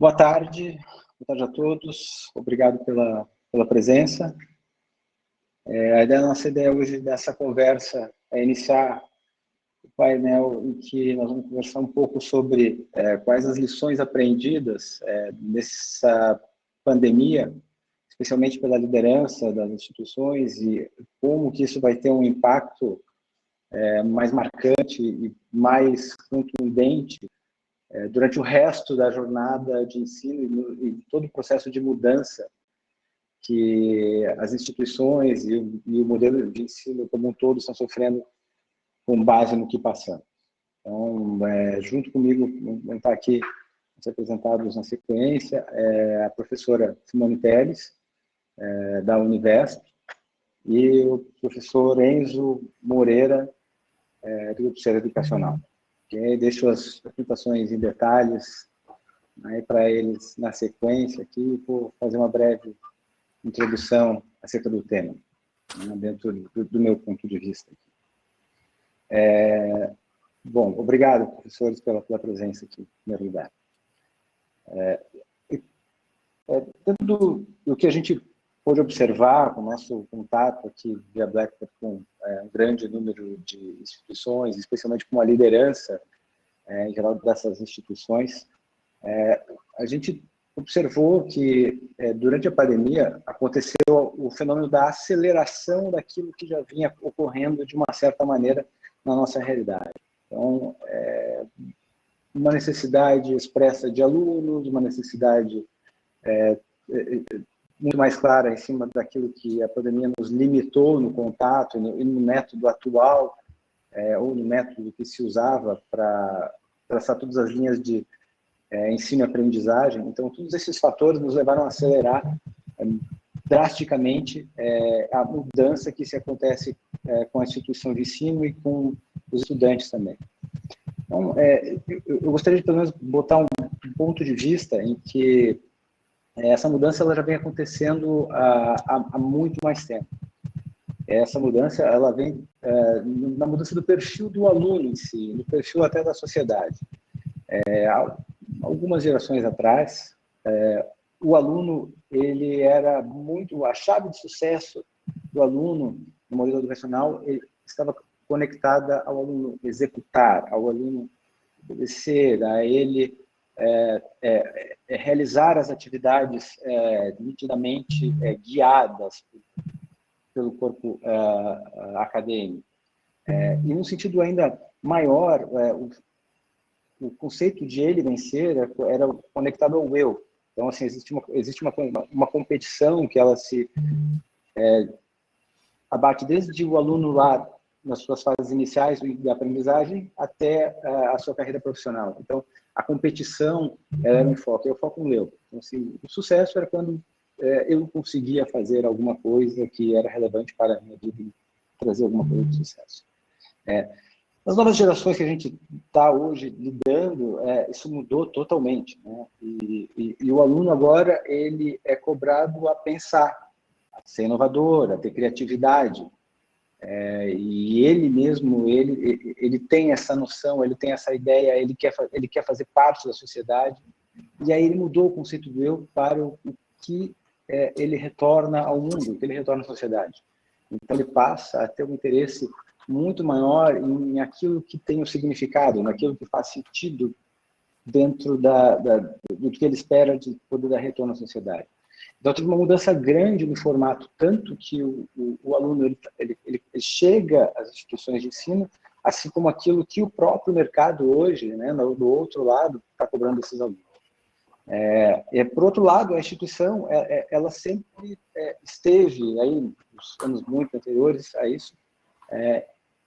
Boa tarde a todos, obrigado pela presença. A nossa ideia hoje dessa conversa é iniciar o painel em que nós vamos conversar um pouco sobre quais as lições aprendidas nessa pandemia, especialmente pela liderança das instituições, e como que isso vai ter um impacto mais marcante e mais contundente durante o resto da jornada de ensino e todo o processo de mudança que as instituições e o modelo de ensino como um todo estão sofrendo com base no que passamos. Então, junto comigo, vão estar aqui os apresentados na sequência, a professora Simone Teles, da Univesp, e o professor Enzo Moreira, do Grupo Ser Educacional. Deixo as apresentações em detalhes para eles na sequência aqui, vou fazer uma breve introdução acerca do tema, dentro do meu ponto de vista. Bom, obrigado, professores, pela presença aqui, em primeiro lugar. Dentro do que a gente pôde observar com o nosso contato aqui via Blackboard com um grande número de instituições, especialmente com a liderança em geral dessas instituições, a gente observou que durante a pandemia aconteceu o fenômeno da aceleração daquilo que já vinha ocorrendo de uma certa maneira na nossa realidade. Então, uma necessidade expressa de alunos, uma necessidade muito mais clara em cima daquilo que a pandemia nos limitou no contato e no método atual, ou no método que se usava para traçar todas as linhas de ensino e aprendizagem. Então, todos esses fatores nos levaram a acelerar drasticamente a mudança que se acontece com a instituição de ensino e com os estudantes também. Então, eu gostaria de, pelo menos, botar um ponto de vista em que essa mudança ela já vem acontecendo há muito mais tempo. Essa mudança ela vem na mudança do perfil do aluno em si, do perfil até da sociedade. Algumas gerações atrás, o aluno ele era muito a chave de sucesso do aluno no modelo educacional ele estava conectada ao aluno executar, ao aluno obedecer, a ele realizar as atividades nitidamente guiadas pelo corpo acadêmico. E num sentido ainda maior, o conceito de ele vencer era conectado ao eu. Então, assim, existe uma competição que ela se abate desde o aluno lá nas suas fases iniciais de aprendizagem até a sua carreira profissional. Então, a competição era um foco, o foco no eu. Então, assim, o sucesso era quando eu conseguia fazer alguma coisa que era relevante para a minha vida e trazer alguma coisa de sucesso. As novas gerações que a gente está hoje lidando, isso mudou totalmente, né? E o aluno agora ele é cobrado a pensar, a ser inovador, a ter criatividade. E ele mesmo, ele tem essa noção, ele tem essa ideia, ele quer fazer parte da sociedade. E aí ele mudou o conceito do eu para o que ele retorna ao mundo, o que ele retorna à sociedade. Então ele passa a ter um interesse muito maior em aquilo que tem o significado, naquilo que faz sentido dentro do que ele espera de poder dar retorno à sociedade. Então, teve uma mudança grande no formato, tanto que o aluno ele chega às instituições de ensino, assim como aquilo que o próprio mercado hoje, né, do outro lado, está cobrando desses alunos. Por outro lado, a instituição ela sempre esteve, aí, nos anos muito anteriores a isso,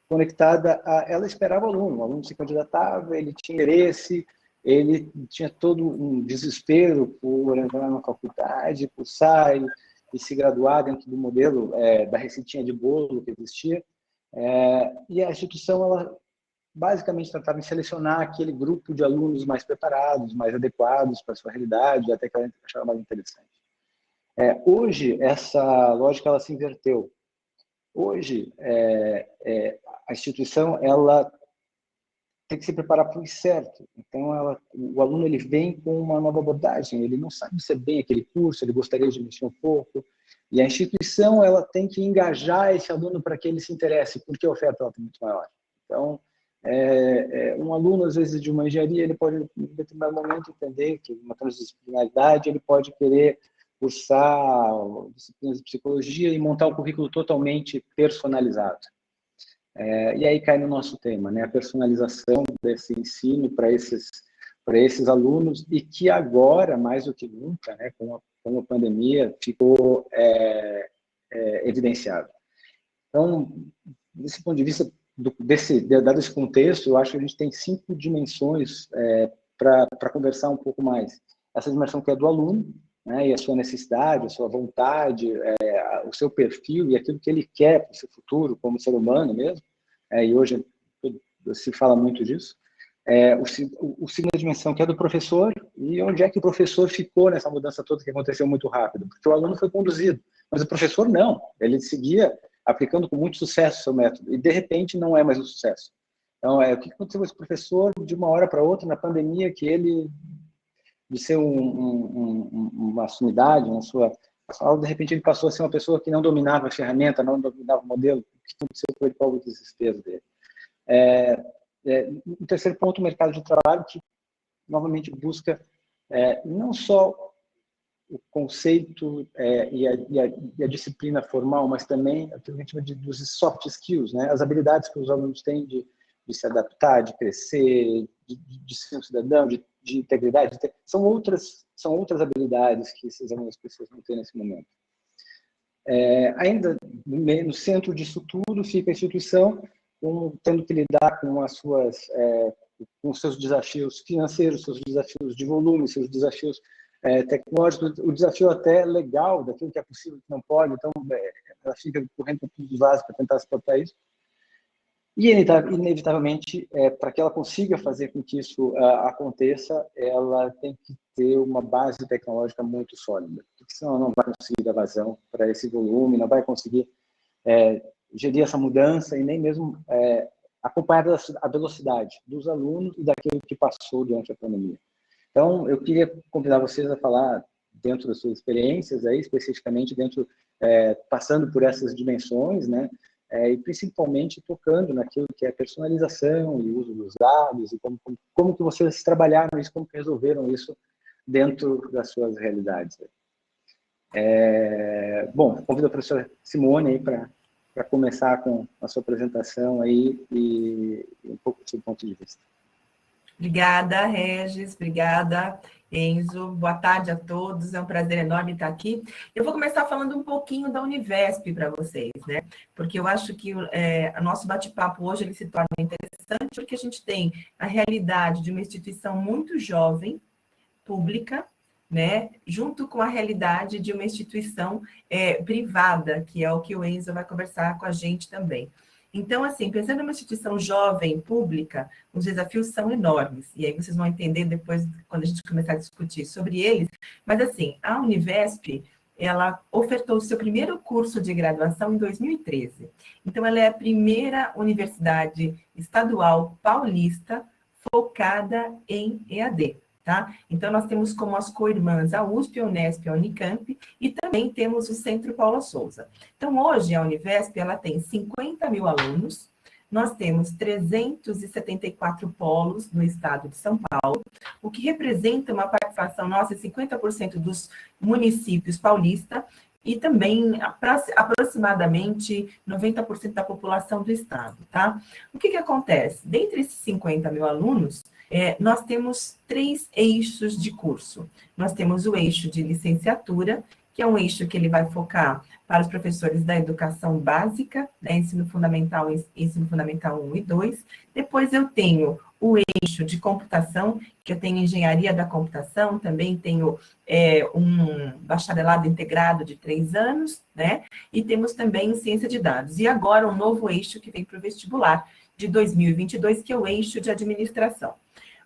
conectada ela esperava o aluno se candidatava, ele tinha interesse, ele tinha todo um desespero por entrar na faculdade, por sair e se graduar dentro do modelo da receitinha de bolo que existia, e a instituição ela basicamente tratava em selecionar aquele grupo de alunos mais preparados, mais adequados para a sua realidade, até que ela achava mais interessante. Hoje, essa lógica ela se inverteu. Hoje, a instituição ela tem que se preparar para o incerto. Então, o aluno ele vem com uma nova abordagem, ele não sabe ser bem aquele curso, ele gostaria de mexer um pouco, e a instituição ela tem que engajar esse aluno para que ele se interesse, porque a oferta ela é muito maior. Então, um aluno, às vezes, de uma engenharia, ele pode, em determinado momento, entender que uma transdisciplinaridade, ele pode querer cursar disciplinas de psicologia e montar um currículo totalmente personalizado. E aí cai no nosso tema, né? A personalização desse ensino para esses alunos, e que agora, mais do que nunca, né, com a pandemia, ficou evidenciado. Então, desse ponto de vista, dado esse contexto, eu acho que a gente tem 5 dimensões para conversar um pouco mais. Essa dimensão que é do aluno, né, e a sua necessidade, a sua vontade, o seu perfil e aquilo que ele quer para o seu futuro, como ser humano mesmo, e hoje se fala muito disso. O segunda dimensão, que é do professor, e onde é que o professor ficou nessa mudança toda que aconteceu muito rápido? Porque o aluno foi conduzido, mas o professor não, ele seguia aplicando com muito sucesso o seu método, e de repente não é mais um sucesso. Então, o que aconteceu com esse professor de uma hora para outra, na pandemia, que ele, de ser uma sumidade na sua aula, de repente ele passou a ser uma pessoa que não dominava a ferramenta, não dominava o modelo. O que aconteceu com ele? Qual o desespero dele? O terceiro ponto, o mercado de trabalho, que novamente busca não só o conceito e a disciplina formal, mas também aquilo que a gente chama dos soft skills, né? As habilidades que os alunos têm de se adaptar, de crescer, de ser um cidadão, de integridade. São outras habilidades que esses alunos precisam ter nesse momento. Ainda no centro disso tudo fica a instituição, tendo que lidar com com os seus desafios financeiros, seus desafios de volume, seus desafios tecnológicos, o desafio até legal daquilo que é possível e que não pode. Então, ela fica correndo por tudo básico para tentar suportar isso. E, inevitavelmente, para que ela consiga fazer com que isso aconteça, ela tem que ter uma base tecnológica muito sólida, porque senão ela não vai conseguir dar vazão para esse volume, não vai conseguir gerir essa mudança e nem mesmo acompanhar a velocidade dos alunos e daquilo que passou durante a pandemia. Então, eu queria convidar vocês a falar dentro das suas experiências, especificamente passando por essas dimensões, né? E principalmente tocando naquilo que é personalização e uso dos dados, e como que vocês trabalharam isso, como que resolveram isso dentro das suas realidades. Bom, convido a professora Simone aí para começar com a sua apresentação aí e um pouco do seu ponto de vista. Obrigada, Regis, obrigada, Enzo. Boa tarde a todos, é um prazer enorme estar aqui. Eu vou começar falando um pouquinho da Univesp para vocês, né? Porque eu acho que o nosso bate-papo hoje ele se torna interessante, porque a gente tem a realidade de uma instituição muito jovem, pública, né? Junto com a realidade de uma instituição privada, que é o que o Enzo vai conversar com a gente também. Então, assim, pensando numa instituição jovem, pública, os desafios são enormes. E aí vocês vão entender depois, quando a gente começar a discutir sobre eles. Mas, assim, a Univesp, ela ofertou o seu primeiro curso de graduação em 2013. Então, ela é a primeira universidade estadual paulista focada em EAD. Tá? Então, nós temos como as co-irmãs a USP, a Unesp, a Unicamp, e também temos o Centro Paula Souza. Então, hoje, a Univesp ela tem 50 mil alunos, nós temos 374 polos no estado de São Paulo, o que representa uma participação nossa de 50% dos municípios paulistas, e também aproximadamente 90% da população do estado. Tá? O que acontece? Dentre esses 50 mil alunos, nós temos 3 eixos de curso. Nós temos o eixo de licenciatura, que é um eixo que ele vai focar para os professores da educação básica, né, ensino fundamental 1 e 2. Depois eu tenho o eixo de computação, que eu tenho engenharia da computação, também tenho um bacharelado integrado de 3 anos, né? E temos também ciência de dados. E agora um novo eixo que vem para o vestibular de 2022, que é o eixo de administração.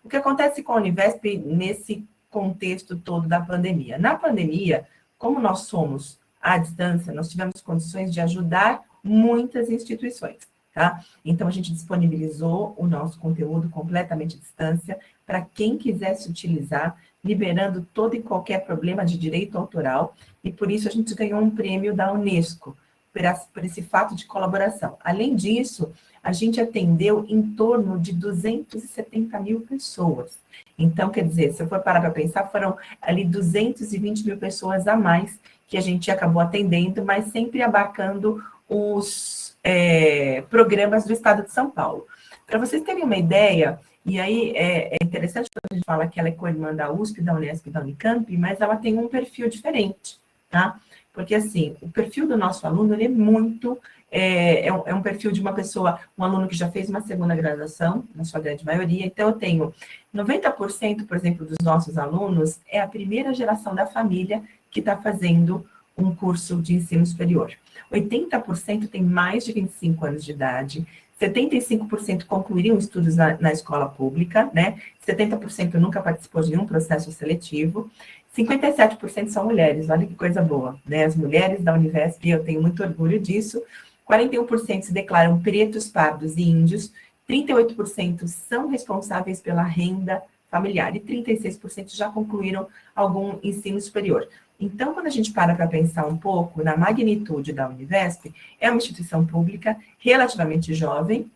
O que acontece com a Univesp nesse contexto todo da pandemia? Na pandemia, como nós somos à distância, nós tivemos condições de ajudar muitas instituições. tá? Então, a gente disponibilizou o nosso conteúdo completamente à distância para quem quisesse utilizar, liberando todo e qualquer problema de direito autoral, e por isso a gente ganhou um prêmio da Unesco, por esse fato de colaboração. Além disso, a gente atendeu em torno de 270 mil pessoas. Então, quer dizer, se eu for parar para pensar, foram ali 220 mil pessoas a mais que a gente acabou atendendo, mas sempre abarcando os programas do Estado de São Paulo. Para vocês terem uma ideia, e aí é interessante quando a gente fala que ela é co-irmã da USP, da Unesp e da Unicamp, mas ela tem um perfil diferente, tá? Porque, assim, o perfil do nosso aluno, ele é muito... É um perfil de uma pessoa, um aluno que já fez uma segunda graduação, na sua grande maioria. Então, eu tenho 90%, por exemplo, dos nossos alunos é a primeira geração da família que está fazendo um curso de ensino superior. 80% tem mais de 25 anos de idade, 75% concluiriam estudos na escola pública, né? 70% nunca participou de nenhum processo seletivo, 57% são mulheres, olha que coisa boa, né? As mulheres da Univesp, eu tenho muito orgulho disso, 41% se declaram pretos, pardos e índios, 38% são responsáveis pela renda familiar e 36% já concluíram algum ensino superior. Então, quando a gente para pensar um pouco na magnitude da Univesp, é uma instituição pública relativamente jovem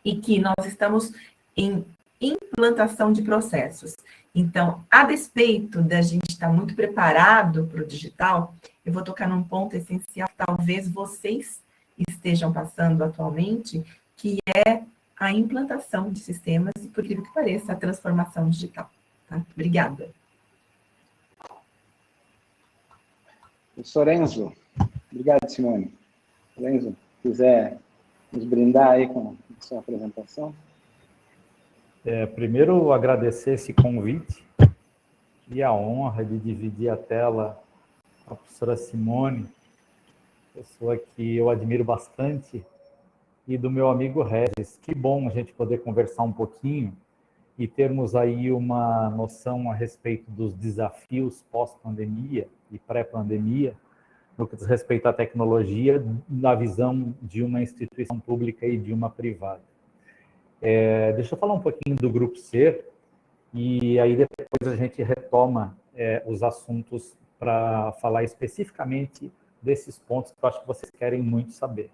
e que nós estamos em implantação de processos. Então, a despeito da gente estar muito preparado para o digital, eu vou tocar num ponto essencial que talvez vocês estejam passando atualmente, que é a implantação de sistemas e, por incrível que pareça, a transformação digital. Tá? Obrigada. Professor Enzo, obrigado, Simone. Enzo, quiser nos brindar aí com a sua apresentação? Primeiro, agradecer esse convite e a honra de dividir a tela com a professora Simone, pessoa que eu admiro bastante, e do meu amigo Regis. Que bom a gente poder conversar um pouquinho e termos aí uma noção a respeito dos desafios pós-pandemia e pré-pandemia, no que diz respeito à tecnologia, na visão de uma instituição pública e de uma privada. Deixa eu falar um pouquinho do Grupo Ser, e aí depois a gente retoma os assuntos para falar especificamente desses pontos que eu acho que vocês querem muito saber.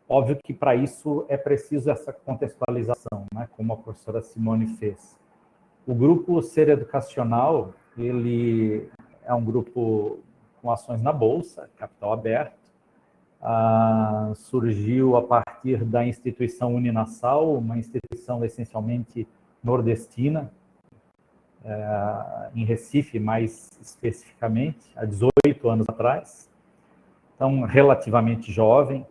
Óbvio que para isso é preciso essa contextualização, né, como a professora Simone fez. O Grupo Ser Educacional, ele é um grupo com ações na Bolsa, capital aberto, surgiu a partir da instituição Uninasal, uma instituição essencialmente nordestina, em Recife, mais especificamente, há 18 anos atrás, então relativamente jovem,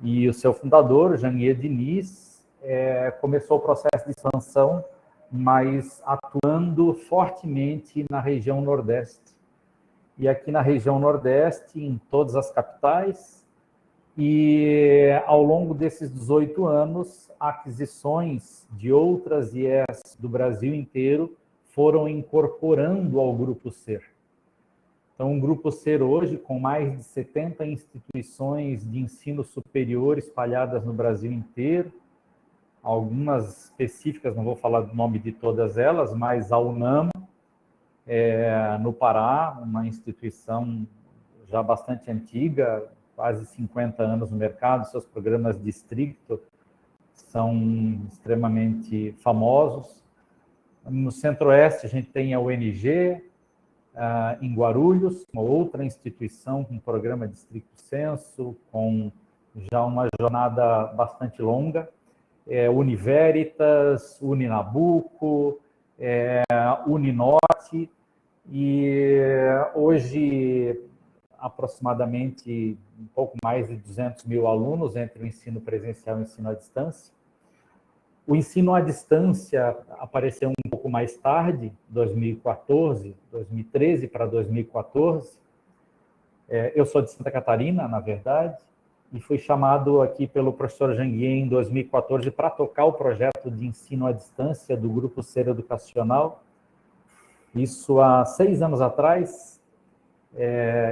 e o seu fundador, Janier Diniz, começou o processo de expansão, mas atuando fortemente na região Nordeste. E aqui na região Nordeste, em todas as capitais, e ao longo desses 18 anos, aquisições de outras IES do Brasil inteiro foram incorporando ao Grupo Ser. Então, o Grupo Ser hoje, com mais de 70 instituições de ensino superior espalhadas no Brasil inteiro, algumas específicas, não vou falar do nome de todas elas, mas a UNAM, no Pará, uma instituição já bastante antiga, quase 50 anos no mercado, seus programas de stricto são extremamente famosos. No Centro-Oeste, a gente tem a UNG, em Guarulhos, uma outra instituição com um programa de stricto sensu, com já uma jornada bastante longa, Univeritas, Uninabuco, Uninorte, e hoje aproximadamente um pouco mais de 200 mil alunos entre o ensino presencial e o ensino à distância. O ensino à distância apareceu um pouco mais tarde, 2014, 2013 para 2014. Eu sou de Santa Catarina, na verdade, e fui chamado aqui pelo professor Janguier em 2014 para tocar o projeto de ensino à distância do Grupo Ser Educacional. Isso há 6 anos atrás.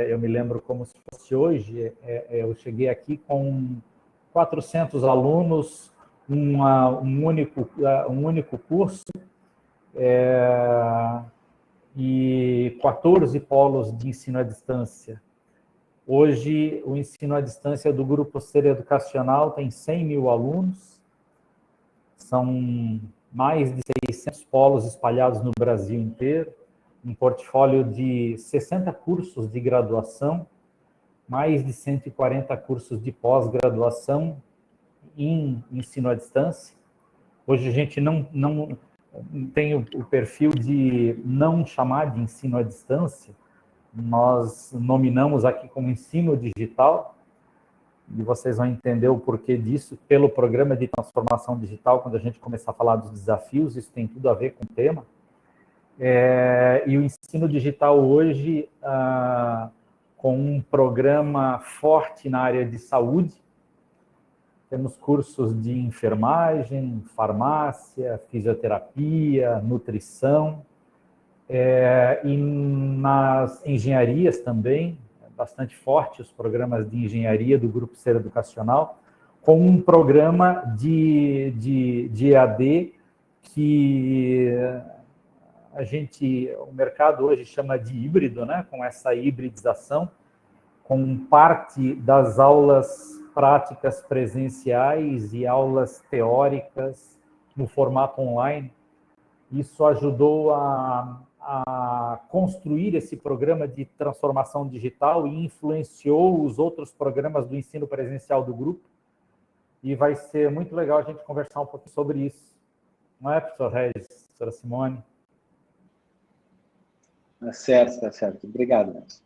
Eu me lembro como se fosse hoje. Eu cheguei aqui com 400 alunos, um único curso, e 14 polos de ensino à distância. Hoje, o ensino à distância do Grupo Ser Educacional tem 100 mil alunos, são mais de 600 polos espalhados no Brasil inteiro, um portfólio de 60 cursos de graduação, mais de 140 cursos de pós-graduação em ensino à distância. Hoje a gente não tem o perfil de não chamar de ensino à distância, nós nominamos aqui como ensino digital, e vocês vão entender o porquê disso pelo programa de transformação digital, quando a gente começar a falar dos desafios, isso tem tudo a ver com o tema. E o ensino digital hoje, com um programa forte na área de saúde, temos cursos de enfermagem, farmácia, fisioterapia, nutrição, e nas engenharias também, bastante forte os programas de engenharia do Grupo Ser Educacional, com um programa de EAD que o mercado hoje chama de híbrido, né? Com essa hibridização, com parte das aulas práticas presenciais e aulas teóricas no formato online. Isso ajudou a construir esse programa de transformação digital e influenciou os outros programas do ensino presencial do grupo. E vai ser muito legal a gente conversar um pouquinho sobre isso. Não é, professor Regis, professora Simone? Tá certo. Obrigado, Nelson.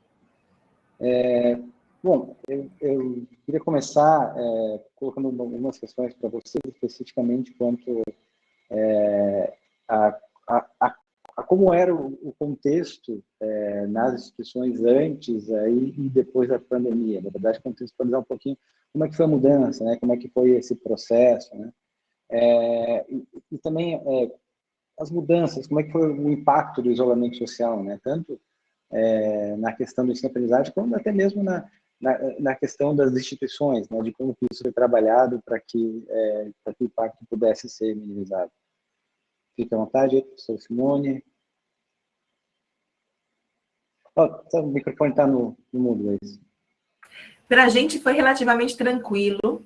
Bom, eu queria começar colocando algumas questões para você, especificamente quanto a como era o contexto nas instituições antes e depois da pandemia. Na verdade, contextualizar um pouquinho como é que foi a mudança, né? Como é que foi esse processo, né? E também as mudanças, como é que foi o impacto do isolamento social, né? Tanto na questão do ensino-aprendizagem, como até mesmo na questão das instituições, né? De como isso foi trabalhado para que o impacto pudesse ser minimizado. Fique à vontade, professor Simone. O microfone está no mudo, é isso. Para a gente foi relativamente tranquilo,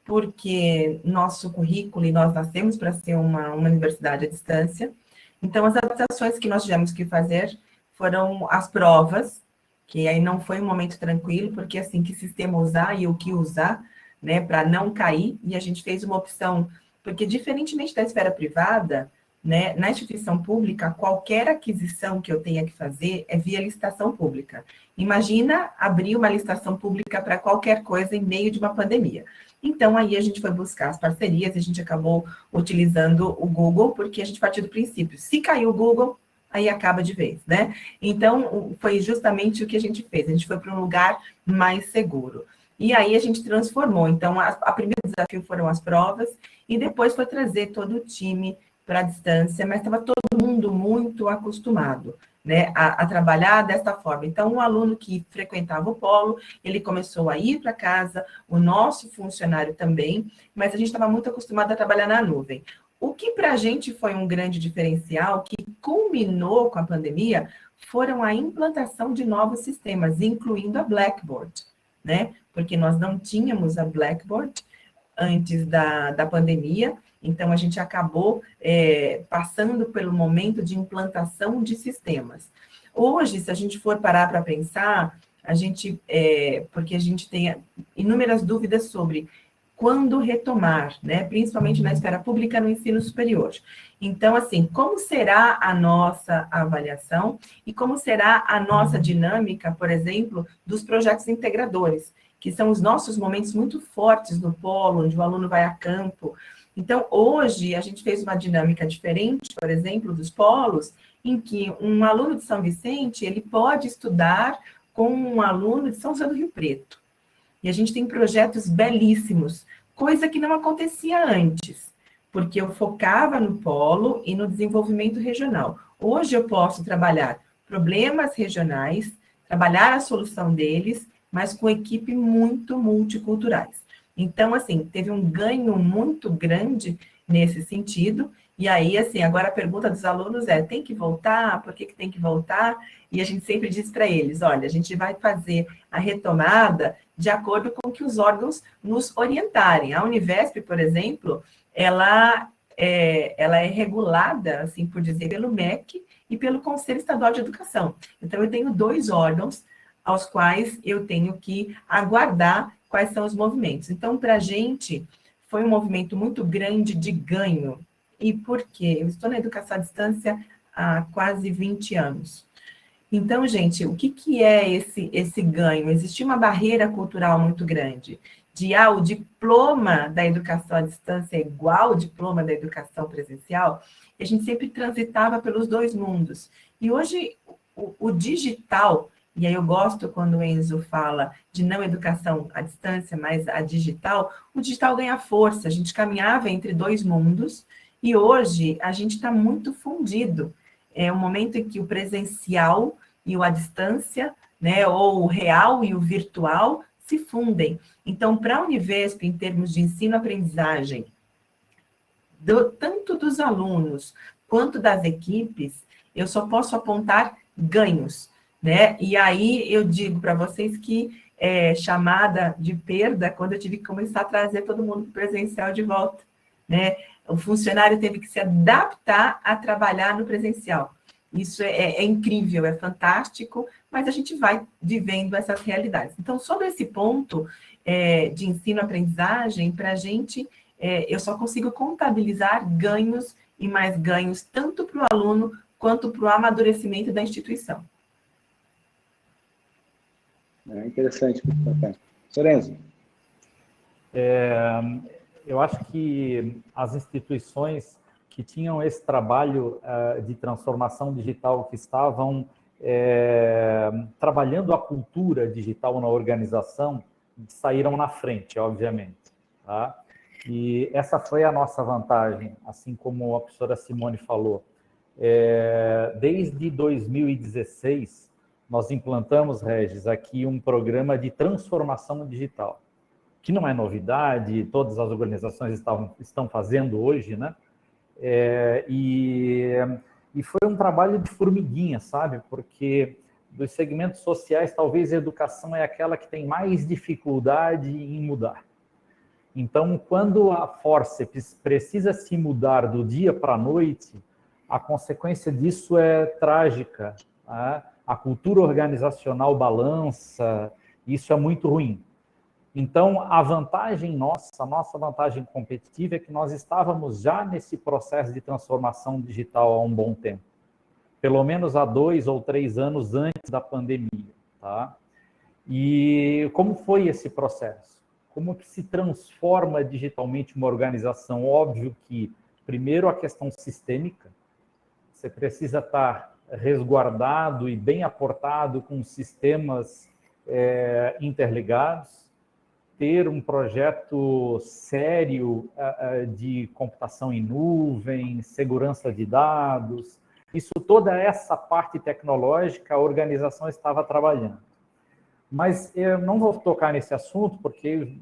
porque nosso currículo, e nós nascemos para ser uma universidade à distância, então as adaptações que nós tivemos que fazer foram as provas, que aí não foi um momento tranquilo, porque assim, que sistema usar e o que usar, né, para não cair, e a gente fez uma opção, porque diferentemente da esfera privada, né, na instituição pública, qualquer aquisição que eu tenha que fazer é via licitação pública. Imagina abrir uma licitação pública para qualquer coisa em meio de uma pandemia. Então, aí a gente foi buscar as parcerias, a gente acabou utilizando o Google, porque a gente partiu do princípio, se caiu o Google, aí acaba de vez, né? Então, foi justamente o que a gente fez, a gente foi para um lugar mais seguro. E aí a gente transformou. Então, a primeiro desafio foram as provas, e depois foi trazer todo o time para a distância, mas estava todo mundo muito acostumado, né, a trabalhar desta forma. Então, um aluno que frequentava o polo, ele começou a ir para casa, o nosso funcionário também, mas a gente estava muito acostumado a trabalhar na nuvem. O que para a gente foi um grande diferencial, que culminou com a pandemia, foram a implantação de novos sistemas, incluindo a Blackboard, né, porque nós não tínhamos a Blackboard antes da pandemia. Então, a gente acabou passando pelo momento de implantação de sistemas. Hoje, se a gente for parar para pensar, porque a gente tem inúmeras dúvidas sobre quando retomar, né? Principalmente na esfera pública, no ensino superior. Então, assim, como será a nossa avaliação e como será a nossa dinâmica, por exemplo, dos projetos integradores, que são os nossos momentos muito fortes no polo, onde o aluno vai a campo. Então, hoje, a gente fez uma dinâmica diferente, por exemplo, dos polos, em que um aluno de São Vicente, ele pode estudar com um aluno de São José do Rio Preto. E a gente tem projetos belíssimos, coisa que não acontecia antes, porque eu focava no polo e no desenvolvimento regional. Hoje eu posso trabalhar problemas regionais, trabalhar a solução deles, mas com equipe muito multiculturais. Então, assim, teve um ganho muito grande nesse sentido. E aí, assim, agora a pergunta dos alunos é: tem que voltar? Por que que tem que voltar? E a gente sempre diz para eles: olha, a gente vai fazer a retomada de acordo com o que os órgãos nos orientarem. A Univesp, por exemplo, ela é regulada, assim por dizer, pelo MEC e pelo Conselho Estadual de Educação. Então, eu tenho 2 órgãos aos quais eu tenho que aguardar quais são os movimentos. Então, para a gente, foi um movimento muito grande de ganho. E por quê? Eu estou na educação à distância há quase 20 anos. Então, gente, o que é esse ganho? Existia uma barreira cultural muito grande. O diploma da educação à distância é igual ao diploma da educação presencial, e a gente sempre transitava pelos 2 mundos. E hoje, o digital, e aí eu gosto quando o Enzo fala de não educação à distância, mas a digital, o digital ganha força. A gente caminhava entre 2 mundos, e hoje a gente está muito fundido. É um momento em que o presencial e o à distância, né, ou o real e o virtual, se fundem. Então, para a Univesp, em termos de ensino-aprendizagem, tanto dos alunos quanto das equipes, eu só posso apontar ganhos, né? E aí eu digo para vocês que é chamada de perda quando eu tive que começar a trazer todo mundo para o presencial de volta, né? O funcionário teve que se adaptar a trabalhar no presencial. Isso é incrível, é fantástico, mas a gente vai vivendo essas realidades. Então, sobre esse ponto de ensino-aprendizagem, para a gente, eu só consigo contabilizar ganhos e mais ganhos, tanto para o aluno quanto para o amadurecimento da instituição. É interessante. Sorenzo. Eu acho que as instituições que tinham esse trabalho de transformação digital, que estavam trabalhando a cultura digital na organização, saíram na frente, obviamente. Tá? E essa foi a nossa vantagem, assim como a professora Simone falou. Desde 2016, nós implantamos, Regis, aqui um programa de transformação digital, que não é novidade, todas as organizações estão fazendo hoje, né? E foi um trabalho de formiguinha, sabe? Porque dos segmentos sociais, talvez a educação é aquela que tem mais dificuldade em mudar. Então, quando a Forceps precisa se mudar do dia para a noite, a consequência disso é trágica. Tá? A cultura organizacional balança, isso é muito ruim. Então, a vantagem nossa, a nossa vantagem competitiva é que nós estávamos já nesse processo de transformação digital há um bom tempo. Pelo menos há 2 ou 3 anos antes da pandemia. Tá? E como foi esse processo? Como que se transforma digitalmente uma organização? Óbvio que, primeiro, a questão sistêmica. Você precisa estar resguardado e bem aportado com sistemas interligados, ter um projeto sério de computação em nuvem, segurança de dados. Isso, toda essa parte tecnológica, a organização estava trabalhando. Mas eu não vou tocar nesse assunto, porque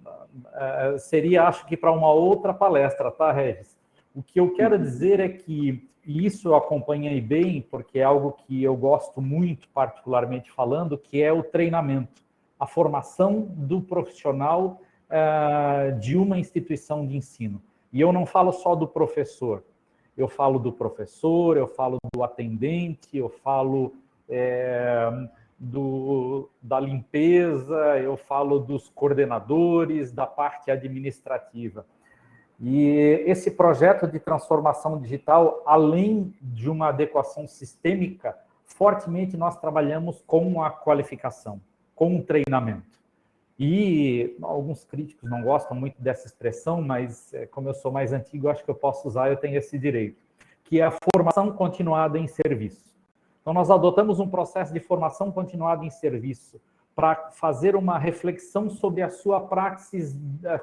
seria, acho que, para uma outra palestra, tá, Regis? O que eu quero dizer é que, e isso eu acompanhei bem, porque é algo que eu gosto muito, particularmente falando, que é o treinamento, a formação do profissional de uma instituição de ensino. E eu não falo só do professor, eu falo do professor, eu falo do atendente, eu falo da limpeza, eu falo dos coordenadores, da parte administrativa. E esse projeto de transformação digital, além de uma adequação sistêmica, fortemente nós trabalhamos com a qualificação, com o treinamento. E alguns críticos não gostam muito dessa expressão, mas como eu sou mais antigo, acho que eu posso usar, eu tenho esse direito, que é a formação continuada em serviço. Então, nós adotamos um processo de formação continuada em serviço para fazer uma reflexão sobre a sua praxis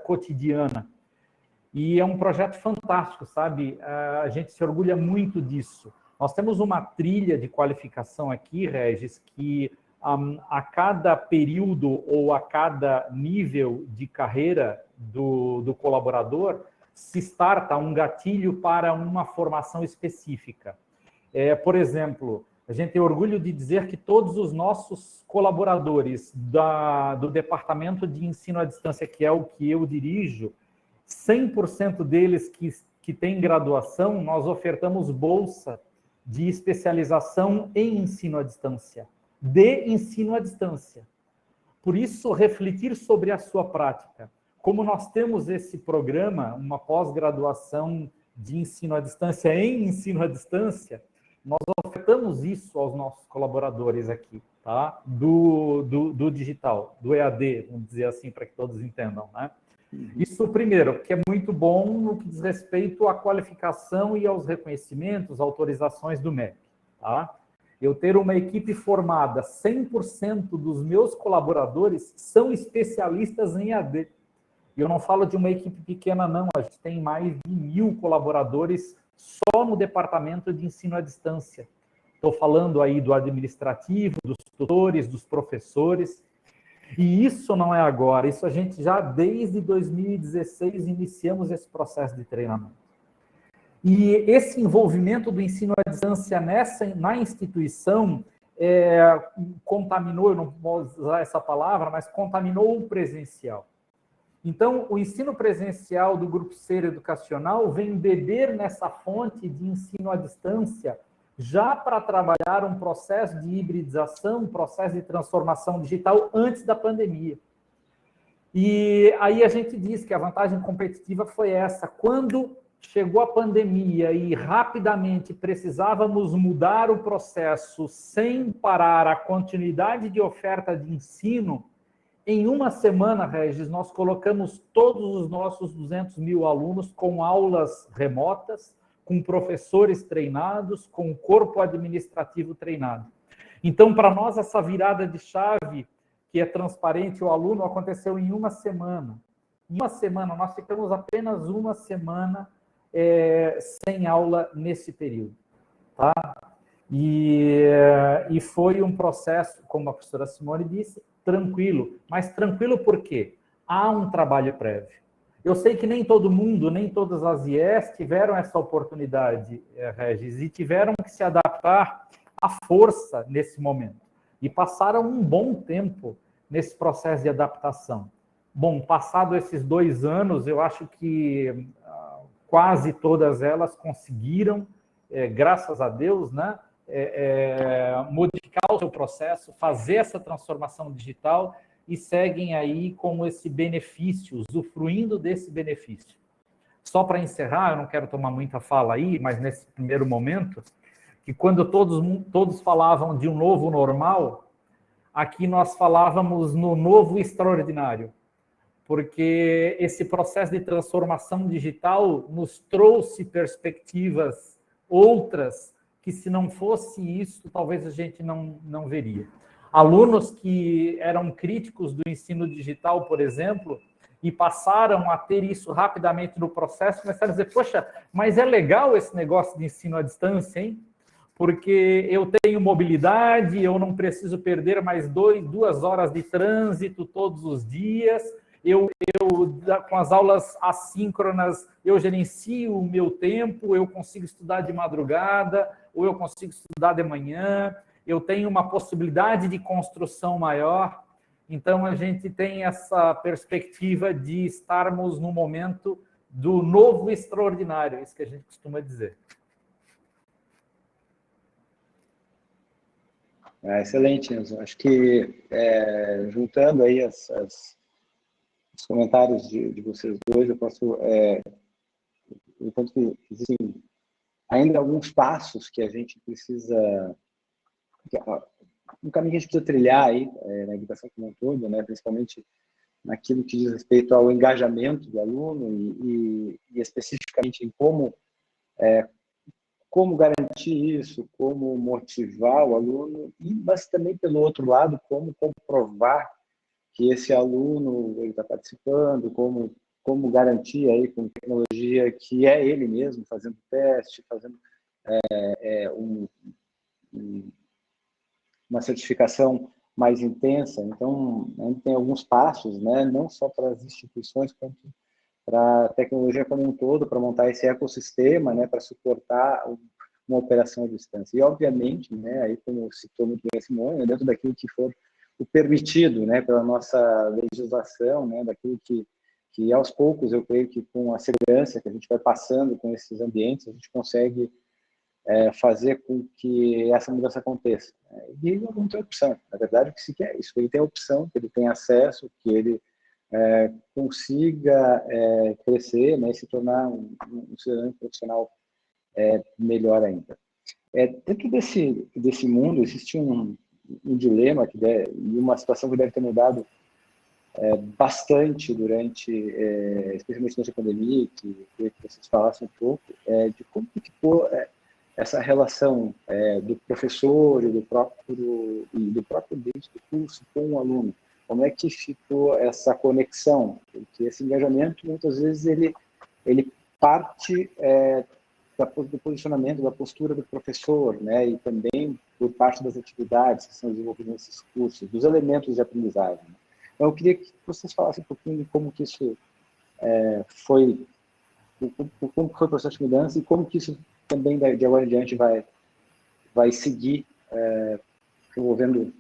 cotidiana. E é um projeto fantástico, sabe? A gente se orgulha muito disso. Nós temos uma trilha de qualificação aqui, Regis, que a cada período ou a cada nível de carreira do colaborador, se starta um gatilho para uma formação específica. Por exemplo, a gente tem orgulho de dizer que todos os nossos colaboradores do Departamento de Ensino à Distância, que é o que eu dirijo, 100% deles que têm graduação, nós ofertamos bolsa de especialização em ensino à distância, de ensino à distância. Por isso, refletir sobre a sua prática. Como nós temos esse programa, uma pós-graduação de ensino à distância em ensino à distância, nós ofertamos isso aos nossos colaboradores aqui, tá? Do digital, do EAD, vamos dizer assim, para que todos entendam, né? Isso, primeiro, porque é muito bom no que diz respeito à qualificação e aos reconhecimentos, autorizações do MEC, tá? Eu ter uma equipe formada, 100% dos meus colaboradores são especialistas em EAD. E eu não falo de uma equipe pequena, não. A gente tem mais de 1.000 colaboradores só no departamento de ensino à distância. Estou falando aí do administrativo, dos tutores, dos professores. E isso não é agora. Isso a gente já, desde 2016, iniciamos esse processo de treinamento. E esse envolvimento do ensino à distância na instituição contaminou, eu não vou usar essa palavra, mas contaminou o presencial. Então, o ensino presencial do Grupo Ser Educacional vem beber nessa fonte de ensino à distância já para trabalhar um processo de hibridização, um processo de transformação digital antes da pandemia. E aí a gente diz que a vantagem competitiva foi essa. Quando chegou a pandemia e rapidamente precisávamos mudar o processo sem parar a continuidade de oferta de ensino, em uma semana, Regis, nós colocamos todos os nossos 200.000 alunos com aulas remotas, com professores treinados, com corpo administrativo treinado. Então, para nós, essa virada de chave, que é transparente, o aluno aconteceu em uma semana. Em uma semana, nós ficamos apenas uma semana sem aula nesse período, tá? E foi um processo, como a professora Simone disse, tranquilo. Mas tranquilo por quê? Há um trabalho prévio. Eu sei que nem todo mundo, nem todas as IES tiveram essa oportunidade, Regis, e tiveram que se adaptar à força nesse momento. E passaram um bom tempo nesse processo de adaptação. Bom, passado esses 2 anos, eu acho que quase todas elas conseguiram, graças a Deus, né, modificar o seu processo, fazer essa transformação digital e seguem aí com esse benefício, usufruindo desse benefício. Só para encerrar, eu não quero tomar muita fala aí, mas nesse primeiro momento, que quando todos falavam de um novo normal, aqui nós falávamos no novo extraordinário, porque esse processo de transformação digital nos trouxe perspectivas outras que, se não fosse isso, talvez a gente não veria. Alunos que eram críticos do ensino digital, por exemplo, e passaram a ter isso rapidamente no processo, começaram a dizer, poxa, mas é legal esse negócio de ensino à distância, hein? Porque eu tenho mobilidade, eu não preciso perder mais 2 horas de trânsito todos os dias, eu, com as aulas assíncronas, eu gerencio o meu tempo, eu consigo estudar de madrugada, ou eu consigo estudar de manhã, eu tenho uma possibilidade de construção maior. Então, a gente tem essa perspectiva de estarmos no momento do novo extraordinário, isso que a gente costuma dizer. Excelente, Enzo. Acho que, juntando aí os comentários de vocês dois, eu posso... enquanto que existem ainda alguns passos que a gente precisa... um caminho que a gente precisa trilhar aí, na educação como um todo, né, principalmente naquilo que diz respeito ao engajamento do aluno e especificamente em como garantir isso, como motivar o aluno, mas também, pelo outro lado, como comprovar que esse aluno está participando, como garantir aí com tecnologia que é ele mesmo fazendo teste, fazendo uma certificação mais intensa. Então, a gente tem alguns passos, né, não só para as instituições, quanto para a tecnologia como um todo, para montar esse ecossistema, né, para suportar uma operação à distância. E, obviamente, né, aí como citou muito bem a Simone, né, dentro daquilo que for o permitido, né, pela nossa legislação, né, daquilo que aos poucos, eu creio que com a segurança que a gente vai passando com esses ambientes, a gente consegue fazer com que essa mudança aconteça. E ele não tem opção. Na verdade, o que se quer é isso. Ele tem opção, que ele tem acesso, que ele consiga crescer, né, e se tornar um cidadão profissional melhor ainda. Dentro desse mundo, existe um dilema e uma situação que deve ter mudado bastante durante, especialmente durante a pandemia, que vocês falassem um pouco, de como ficou essa relação do professor e do próprio ambiente do curso com o aluno. Como é que ficou essa conexão? Porque esse engajamento, muitas vezes, ele parte do posicionamento, da postura do professor, né? E também por parte das atividades que são desenvolvidas nesses cursos, dos elementos de aprendizagem. Então, eu queria que vocês falassem um pouquinho de como que isso foi o processo de mudança e como que isso também, de agora em diante, vai seguir promovendo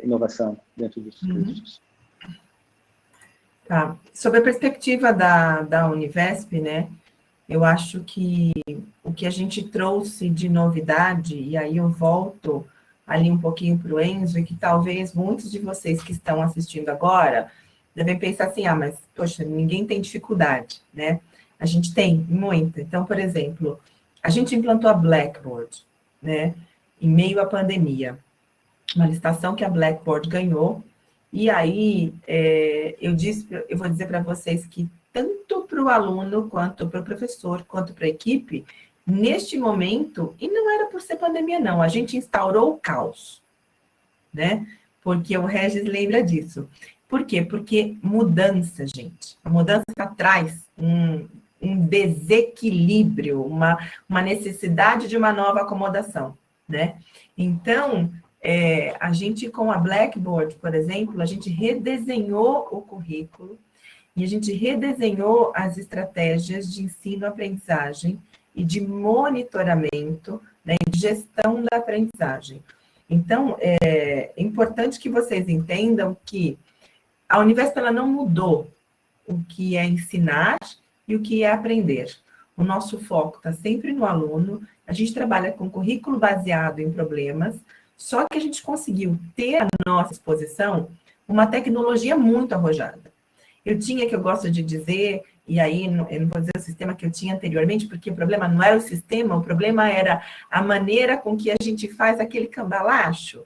inovação dentro dos cursos. Tá. Sobre a perspectiva da Univesp, né, eu acho que o que a gente trouxe de novidade, e aí eu volto ali um pouquinho para o Enzo, e que talvez muitos de vocês que estão assistindo agora devem pensar assim, mas, poxa, ninguém tem dificuldade, né? A gente tem muita. Então, por exemplo, a gente implantou a Blackboard, né, em meio à pandemia, uma licitação que a Blackboard ganhou, e aí eu vou dizer para vocês que tanto para o aluno, quanto para o professor, quanto para a equipe, neste momento, e não era por ser pandemia não, a gente instaurou o caos, né, porque o Regis lembra disso. Por quê? Porque mudança, gente, a mudança traz um desequilíbrio, uma necessidade de uma nova acomodação, né? Então, a gente com a Blackboard, por exemplo, a gente redesenhou o currículo e a gente redesenhou as estratégias de ensino-aprendizagem e de monitoramento, né, de gestão da aprendizagem. Então, é importante que vocês entendam que a Univesp ela não mudou o que é ensinar e o que é aprender. O nosso foco está sempre no aluno, a gente trabalha com currículo baseado em problemas, só que a gente conseguiu ter à nossa disposição uma tecnologia muito arrojada. Eu gosto de dizer, e aí eu não vou dizer o sistema que eu tinha anteriormente, porque o problema não era o sistema, o problema era a maneira com que a gente faz aquele cambalacho.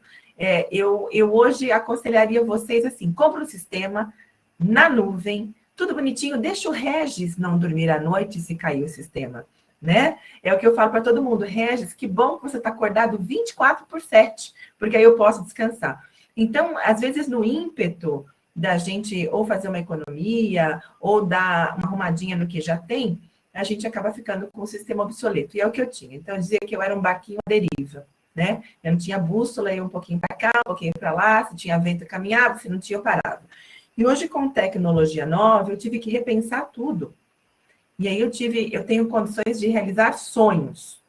Eu hoje aconselharia vocês assim, compra um sistema na nuvem, tudo bonitinho, deixa o Regis não dormir à noite se cair o sistema, né? É o que eu falo para todo mundo, Regis, que bom que você está acordado 24/7, porque aí eu posso descansar. Então, às vezes, no ímpeto da gente ou fazer uma economia, ou dar uma arrumadinha no que já tem, a gente acaba ficando com o sistema obsoleto. E é o que eu tinha. Então, eu dizia que eu era um barquinho à deriva, né? Eu não tinha bússola, ia um pouquinho para cá, um pouquinho para lá, se tinha vento eu caminhava, se não tinha eu parava. E hoje, com tecnologia nova, eu tive que repensar tudo. E aí eu tenho condições de realizar sonhos,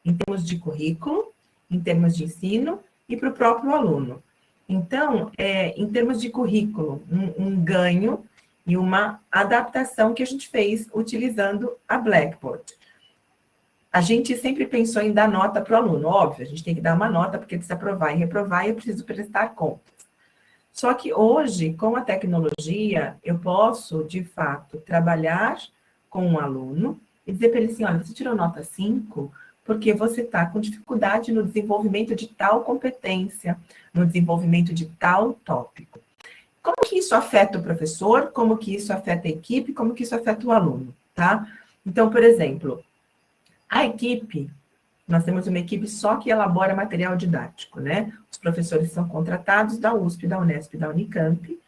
em termos de currículo, em termos de ensino e para o próprio aluno. Então, em termos de currículo, um ganho e uma adaptação que a gente fez utilizando a Blackboard. A gente sempre pensou em dar nota para o aluno. Óbvio, a gente tem que dar uma nota, porque precisa aprovar e reprovar, e eu preciso prestar contas. Só que hoje, com a tecnologia, eu posso, de fato, trabalhar com um aluno e dizer para ele assim, olha, você tirou nota 5 porque você está com dificuldade no desenvolvimento de tal competência, no desenvolvimento de tal tópico. Como que isso afeta o professor, como que isso afeta a equipe, como que isso afeta o aluno, tá? Então, por exemplo, a equipe, nós temos uma equipe só que elabora material didático, né? Os professores são contratados da USP, da Unesp, da Unicamp,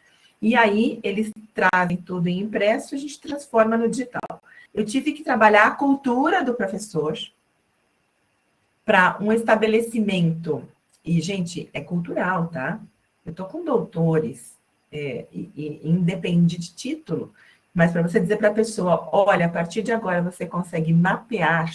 e aí eles trazem tudo em impresso e a gente transforma no digital. Eu tive que trabalhar a cultura do professor para um estabelecimento E, gente, é cultural, tá? Eu estou com doutores, independe de título, mas para você dizer para a pessoa, olha, a partir de agora você consegue mapear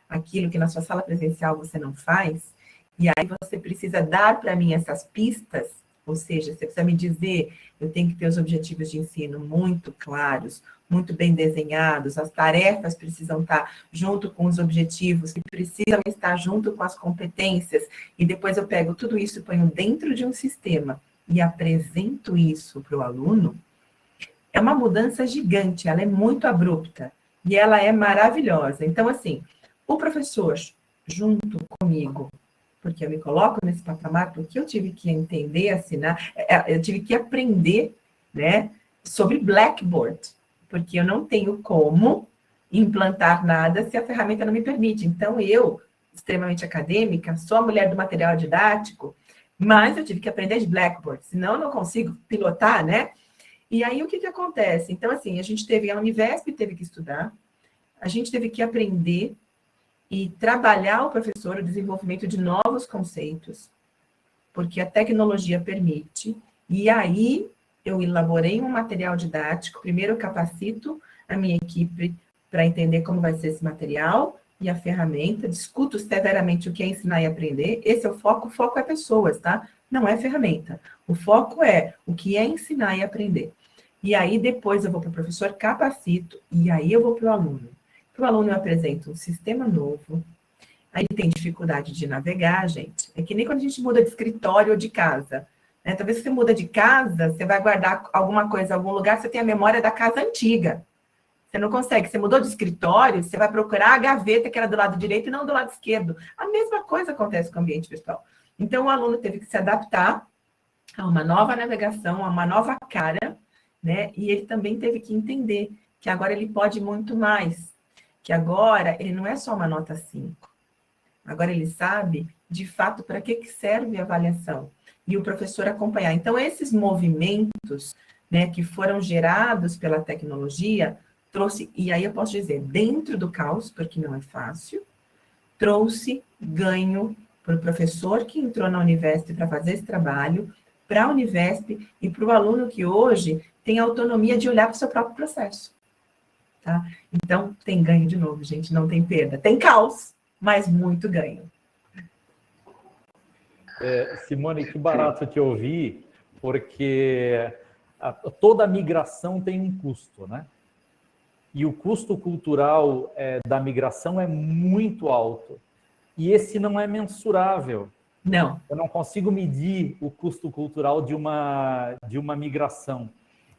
aquilo que na sua sala presencial você não faz, e aí você precisa dar para mim essas pistas, ou seja, você precisa me dizer, eu tenho que ter os objetivos de ensino muito claros, muito bem desenhados, as tarefas precisam estar junto com os objetivos, que precisam estar junto com as competências, e depois eu pego tudo isso e ponho dentro de um sistema e apresento isso para o aluno, é uma mudança gigante, ela é muito abrupta, e ela é maravilhosa. Então, assim, o professor, junto comigo, porque eu me coloco nesse patamar, porque eu tive que entender, assinar, eu tive que aprender, né, sobre Blackboard, porque eu não tenho como implantar nada se a ferramenta não me permite. Então, eu, extremamente acadêmica, sou a mulher do material didático, mas eu tive que aprender de Blackboard, senão eu não consigo pilotar, né? E aí, o que acontece? Então, assim, a gente teve, a Univesp teve que estudar, a gente teve que aprender e trabalhar o professor, o desenvolvimento de novos conceitos, porque a tecnologia permite, e aí eu elaborei um material didático, primeiro eu capacito a minha equipe para entender como vai ser esse material e a ferramenta, discuto severamente o que é ensinar e aprender, esse é o foco é pessoas, tá? Não é ferramenta. O foco é o que é ensinar e aprender. E aí depois eu vou para o professor, capacito, e aí eu vou para o aluno. Para o aluno eu apresento um sistema novo, aí ele tem dificuldade de navegar, gente. É que nem quando a gente muda de escritório ou de casa. Né? Talvez você muda de casa, você vai guardar alguma coisa em algum lugar, você tem a memória da casa antiga. Você não consegue. Você mudou de escritório, você vai procurar a gaveta que era do lado direito e não do lado esquerdo. A mesma coisa acontece com o ambiente virtual. Então, o aluno teve que se adaptar a uma nova navegação, a uma nova cara, né? E ele também teve que entender que agora ele pode muito mais. Que agora ele não é só uma nota 5. Agora ele sabe, de fato, para que serve a avaliação. E o professor acompanhar. Então, esses movimentos, né, que foram gerados pela tecnologia, trouxe, e aí eu posso dizer, dentro do caos, porque não é fácil, trouxe ganho para o professor que entrou na Univesp para fazer esse trabalho, para a Univesp e para o aluno que hoje tem autonomia de olhar para o seu próprio processo. Tá? Então, tem ganho de novo, gente, não tem perda. Tem caos, mas muito ganho. Simone, que barato te ouvir, porque toda migração tem um custo, né? E o custo cultural da migração é muito alto. E esse não é mensurável. Não. Eu não consigo medir o custo cultural de uma migração.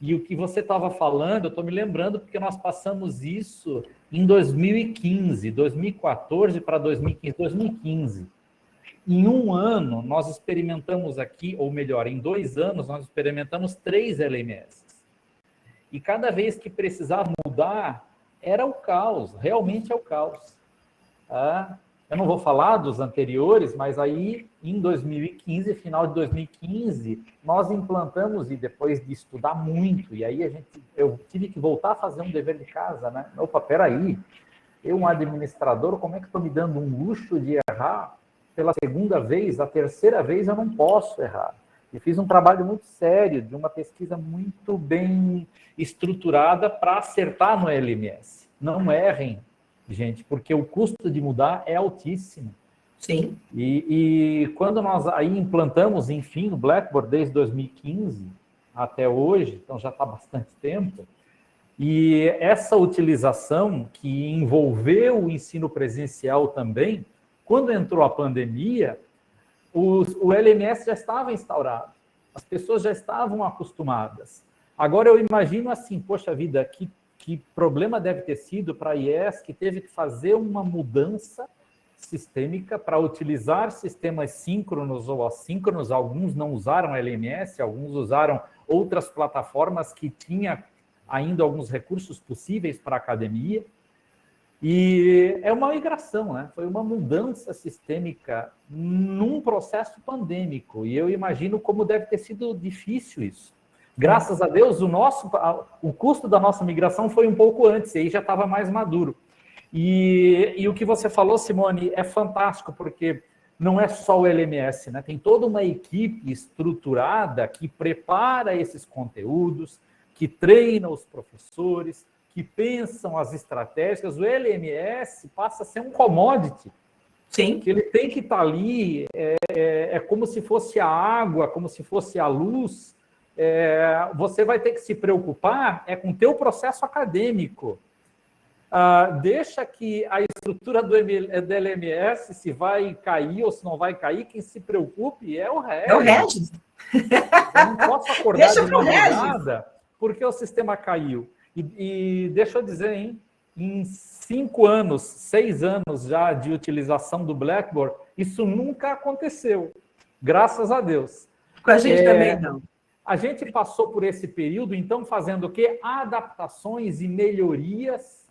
E o que você estava falando, eu estou me lembrando, porque nós passamos isso em 2015, 2014 para 2015, 2015. Em um ano, nós experimentamos aqui, ou melhor, em 2 anos, nós experimentamos 3 LMS. E cada vez que precisava mudar, era o caos, realmente é o caos. Eu não vou falar dos anteriores, mas aí, em 2015, final de 2015, nós implantamos, e depois de estudar muito, e aí eu tive que voltar a fazer um dever de casa, né? Opa, peraí, eu, um administrador, como é que estou me dando um luxo de errar pela segunda vez, a terceira vez eu não posso errar. E fiz um trabalho muito sério, de uma pesquisa muito bem estruturada para acertar no LMS. Não errem, gente, porque o custo de mudar é altíssimo. Sim. E quando nós aí implantamos, enfim, o Blackboard desde 2015 até hoje, então já está bastante tempo, e essa utilização que envolveu o ensino presencial também, quando entrou a pandemia, o LMS já estava instaurado, as pessoas já estavam acostumadas. Agora eu imagino assim, poxa vida, que problema deve ter sido para a IES, que teve que fazer uma mudança sistêmica para utilizar sistemas síncronos ou assíncronos. Alguns não usaram LMS, alguns usaram outras plataformas que tinham ainda alguns recursos possíveis para a academia. E é uma migração, né? Foi uma mudança sistêmica num processo pandêmico. E eu imagino como deve ter sido difícil isso. Graças a Deus, o custo da nossa migração foi um pouco antes, e aí já estava mais maduro. E o que você falou, Simone, é fantástico, porque não é só o LMS, né? Tem toda uma equipe estruturada que prepara esses conteúdos, que treina os professores, que pensam as estratégias. O LMS passa a ser um commodity. Sim. Que ele tem que estar ali, é como se fosse a água, como se fosse a luz. Você vai ter que se preocupar com o teu processo acadêmico. Deixa que a estrutura do LMS, se vai cair ou se não vai cair, quem se preocupe é o Regis. É o Regis. Eu não posso acordar Deixa de pro madrugada porque o sistema caiu. E deixa eu dizer, hein, em 5 anos, 6 anos já de utilização do Blackboard, isso nunca aconteceu, graças a Deus. Com a gente também não. A gente passou por esse período, então, fazendo o quê? Adaptações e melhorias,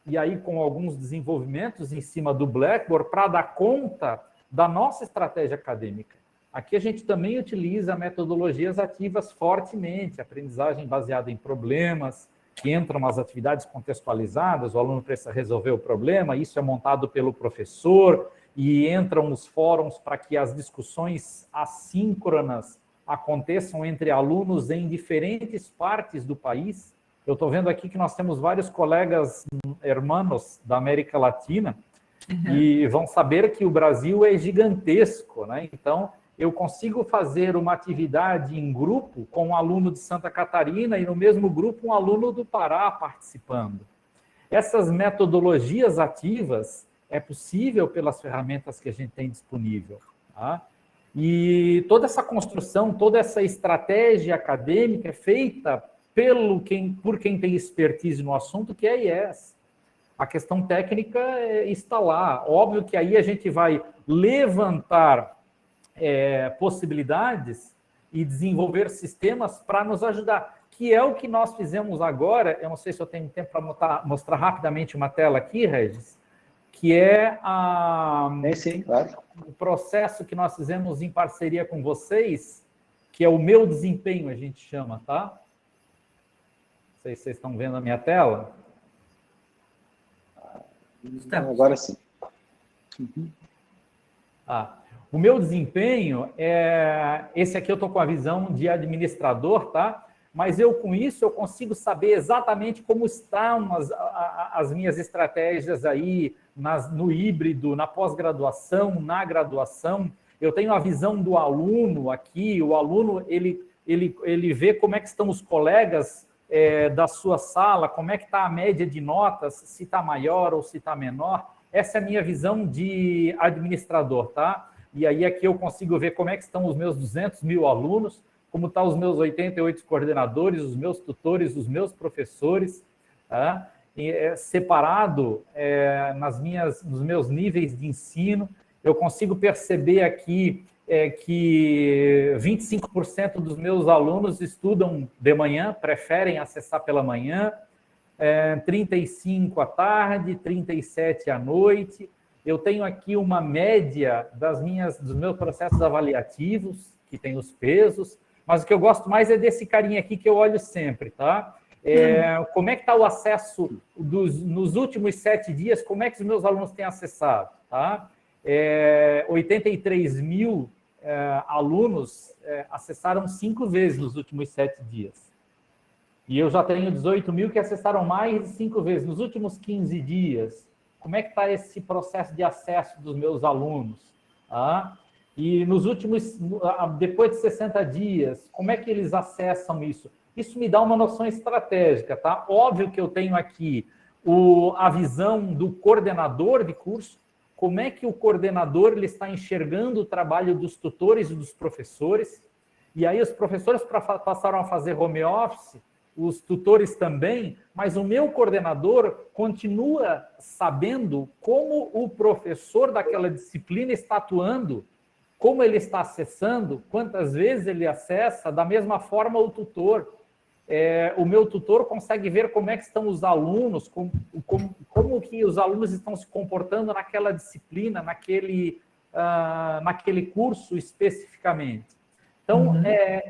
e aí com alguns desenvolvimentos em cima do Blackboard para dar conta da nossa estratégia acadêmica. Aqui a gente também utiliza metodologias ativas fortemente, aprendizagem baseada em problemas, que entram as atividades contextualizadas, o aluno precisa resolver o problema, isso é montado pelo professor, e entram os fóruns para que as discussões assíncronas aconteçam entre alunos em diferentes partes do país. Eu estou vendo aqui que nós temos vários colegas hermanos da América Latina, e vão saber que o Brasil é gigantesco, né? Então, eu consigo fazer uma atividade em grupo com um aluno de Santa Catarina e no mesmo grupo um aluno do Pará participando. Essas metodologias ativas é possível pelas ferramentas que a gente tem disponível, tá? E toda essa construção, toda essa estratégia acadêmica é feita por quem tem expertise no assunto, que é a IES. A questão técnica está lá. Óbvio que aí a gente vai levantar possibilidades e desenvolver sistemas para nos ajudar, que é o que nós fizemos agora. Eu não sei se eu tenho tempo para mostrar rapidamente uma tela aqui, Regis, que é sim, claro. O processo que nós fizemos em parceria com vocês, que é o Meu Desempenho, a gente chama, tá? Não sei se vocês estão vendo a minha tela. Agora sim. O Meu Desempenho, esse aqui eu estou com a visão de administrador, tá? Mas com isso eu consigo saber exatamente como estão as minhas estratégias aí no híbrido, na pós-graduação, na graduação. Eu tenho a visão do aluno aqui, o aluno ele vê como é que estão os colegas da sua sala, como é que está a média de notas, se está maior ou se está menor. Essa é a minha visão de administrador, tá? E aí aqui eu consigo ver como é que estão os meus 200 mil alunos, como estão os meus 88 coordenadores, os meus tutores, os meus professores, tá? Separado nos meus níveis de ensino. Eu consigo perceber aqui que 25% dos meus alunos estudam de manhã, preferem acessar pela manhã, 35% à tarde, 37% à noite. Eu tenho aqui uma média dos meus processos avaliativos, que tem os pesos, mas o que eu gosto mais é desse carinha aqui que eu olho sempre, tá? Como é que está o acesso nos últimos 7 dias, como é que os meus alunos têm acessado, tá? 83 mil alunos acessaram 5 vezes nos últimos 7 dias. E eu já tenho 18 mil que acessaram mais de 5 vezes. Nos últimos 15 dias, como é que está esse processo de acesso dos meus alunos? E depois de 60 dias, como é que eles acessam isso? Isso me dá uma noção estratégica, tá? Óbvio que eu tenho aqui a visão do coordenador de curso, como é que o coordenador ele está enxergando o trabalho dos tutores e dos professores, e aí os professores passaram a fazer home office, os tutores também, mas o meu coordenador continua sabendo como o professor daquela disciplina está atuando, como ele está acessando, quantas vezes ele acessa, da mesma forma o tutor. O meu tutor consegue ver como é que estão os alunos, como que os alunos estão se comportando naquela disciplina, naquele curso especificamente. Então,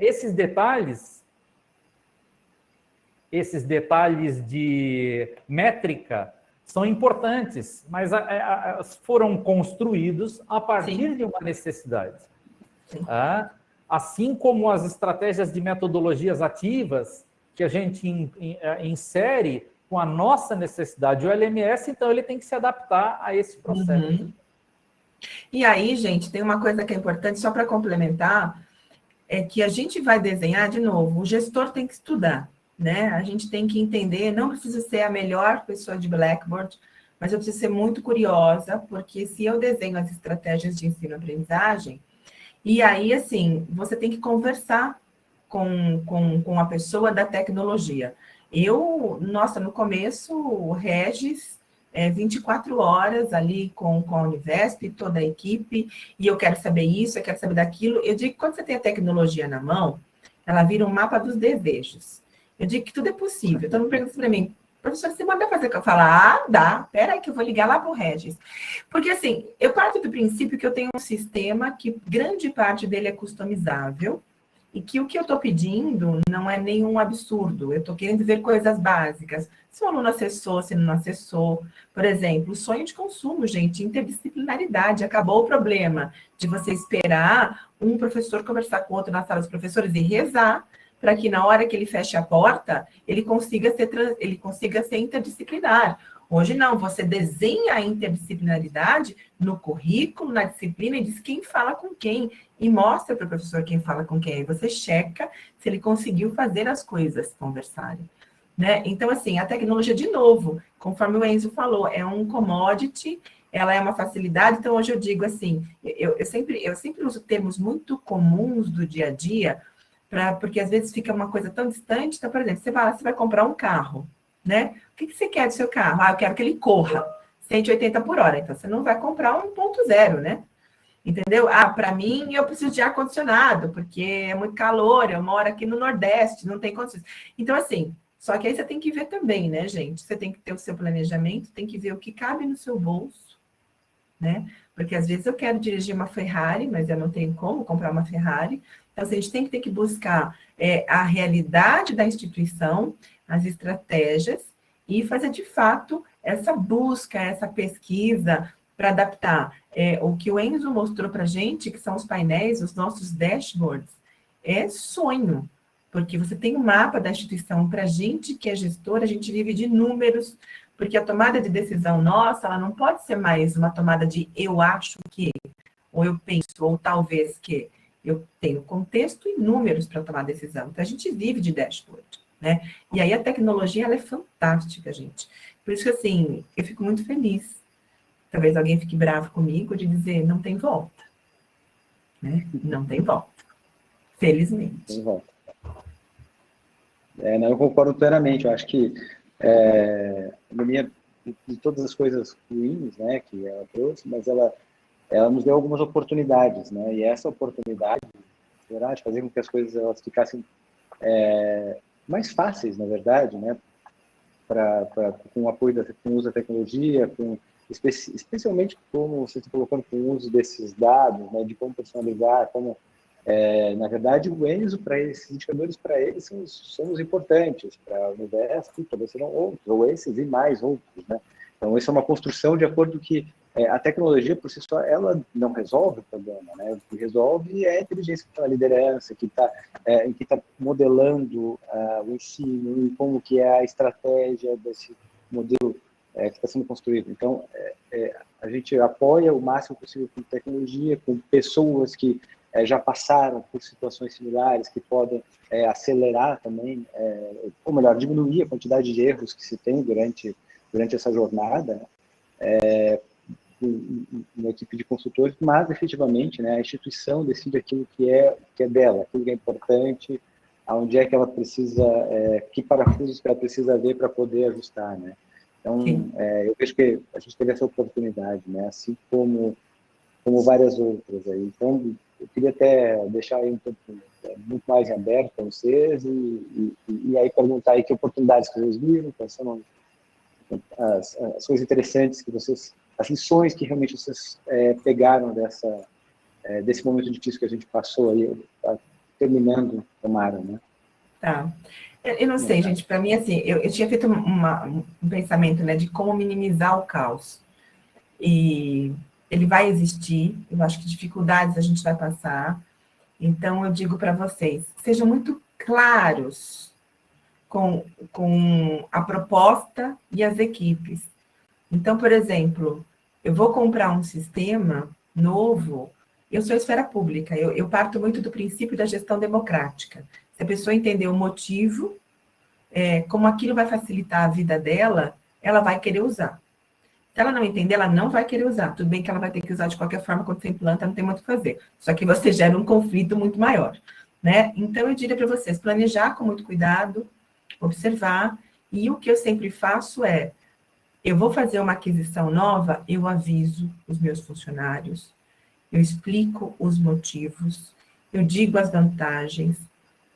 esses detalhes de métrica são importantes, mas foram construídos a partir Sim. de uma necessidade. Sim. Assim como as estratégias de metodologias ativas que a gente insere com a nossa necessidade. O LMS, então, ele tem que se adaptar a esse processo. Uhum. E aí, gente, tem uma coisa que é importante, só para complementar, é que a gente vai desenhar, de novo, o gestor tem que estudar, né? A gente tem que entender, não precisa ser a melhor pessoa de Blackboard, mas eu preciso ser muito curiosa, porque se eu desenho as estratégias de ensino-aprendizagem, e aí, assim, você tem que conversar com a pessoa da tecnologia. Nossa, no começo, o Regis, 24 horas ali com a Univesp, toda a equipe, e eu quero saber isso, eu quero saber daquilo. Eu digo que quando você tem a tecnologia na mão, ela vira um mapa dos desejos. Eu digo que tudo é possível. Então, não pergunta para mim, professor, você manda fazer o que eu falo? Ah, dá, peraí que eu vou ligar lá para o Regis. Porque, assim, eu parto do princípio que eu tenho um sistema que grande parte dele é customizável, e que o que eu estou pedindo não é nenhum absurdo, eu estou querendo ver coisas básicas. Se o aluno acessou, se não acessou. Por exemplo, o sonho de consumo, gente, interdisciplinaridade. Acabou o problema de você esperar um professor conversar com outro na sala dos professores e rezar para que na hora que ele feche a porta, ele consiga ser interdisciplinar. Hoje não, você desenha a interdisciplinaridade no currículo, na disciplina, e diz quem fala com quem, e mostra para o professor quem fala com quem. Aí você checa se ele conseguiu fazer as coisas conversarem. Né? Então, assim, a tecnologia, de novo, conforme o Enzo falou, é um commodity, ela é uma facilidade. Então, hoje eu digo assim, eu sempre uso termos muito comuns do dia a dia, porque às vezes fica uma coisa tão distante. Então, por exemplo, você vai comprar um carro, né? O que você quer do seu carro? Ah, eu quero que ele corra 180 por hora. Então, você não vai comprar 1.0, né? Entendeu? Ah, para mim, eu preciso de ar-condicionado, porque é muito calor, eu moro aqui no Nordeste, não tem condições. Então, assim, só que aí você tem que ver também, né, gente? Você tem que ter o seu planejamento, tem que ver o que cabe no seu bolso, né? Porque às vezes eu quero dirigir uma Ferrari, mas eu não tenho como comprar uma Ferrari. Então, assim, a gente tem que ter que buscar a realidade da instituição, as estratégias, e fazer, de fato, essa busca, essa pesquisa para adaptar. O que o Enzo mostrou para a gente, que são os painéis, os nossos dashboards, é sonho, porque você tem um mapa da instituição. Para a gente que é gestora, a gente vive de números, porque a tomada de decisão nossa, ela não pode ser mais uma tomada de eu acho que, ou eu penso, ou talvez que. Eu tenho contexto e números para tomar decisão. Então, a gente vive de dashboard, né? E aí a tecnologia, ela é fantástica, gente. Por isso que, assim, eu fico muito feliz. Talvez alguém fique bravo comigo de dizer, não tem volta. Né? Não tem volta. Felizmente. Tem volta. Não, eu concordo plenamente. Eu acho que de todas as coisas ruins, né, que ela trouxe, mas ela nos deu algumas oportunidades, né? E essa oportunidade, será, de fazer com que as coisas elas ficassem mais fáceis, na verdade, né? Com o apoio com o uso da tecnologia, especialmente como você está colocando, com o uso desses dados, né? De como personalizar, como na verdade, o Enzo, para esses indicadores, para eles, são os importantes. Para o Univesp, talvez serão outros, ou esses e mais outros, né? Então, isso é uma construção de acordo que a tecnologia, por si só, ela não resolve o problema, né? O que resolve é a inteligência que está na liderança, que está modelando o ensino, e como que é a estratégia desse modelo que está sendo construído. Então, a gente apoia o máximo possível com tecnologia, com pessoas que já passaram por situações similares, que podem acelerar também, ou melhor, diminuir a quantidade de erros que se tem durante essa jornada, uma equipe de consultores, mas efetivamente, né, a instituição decide aquilo que é dela, aquilo que é importante, aonde é que ela precisa, que parafusos que ela precisa ver para poder ajustar, né? Então, eu vejo que a gente teve essa oportunidade, né, assim como várias outras aí. Então, eu queria até deixar aí um pouco muito mais aberto para vocês e aí perguntar aí que oportunidades que vocês viram, quais são as coisas interessantes que vocês, as lições que realmente vocês pegaram desse momento difícil que a gente passou aí, terminando, tomara, né? Tá. Eu não sei, gente, para mim, assim, eu tinha feito um pensamento, né, de como minimizar o caos. E ele vai existir, eu acho que dificuldades a gente vai passar. Então, eu digo para vocês, sejam muito claros com a proposta e as equipes. Então, por exemplo, eu vou comprar um sistema novo, eu sou esfera pública, eu parto muito do princípio da gestão democrática. Se a pessoa entender o motivo, como aquilo vai facilitar a vida dela, ela vai querer usar. Se ela não entender, ela não vai querer usar. Tudo bem que ela vai ter que usar de qualquer forma quando você implanta, não tem muito o que fazer. Só que você gera um conflito muito maior, né? Então, eu diria para vocês, planejar com muito cuidado, observar, e o que eu sempre faço é, eu vou fazer uma aquisição nova, eu aviso os meus funcionários, eu explico os motivos, eu digo as vantagens,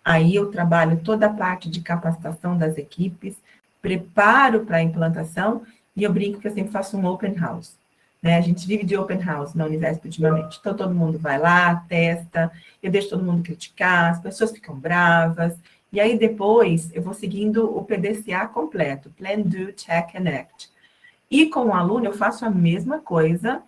aí eu trabalho toda a parte de capacitação das equipes, preparo para a implantação, e eu brinco que eu sempre faço um open house. Né? A gente vive de open house na Univesp ultimamente. Então, todo mundo vai lá, testa, eu deixo todo mundo criticar, as pessoas ficam bravas, e aí depois eu vou seguindo o PDCA completo, Plan, Do, Check and Act. E com o aluno eu faço a mesma coisa,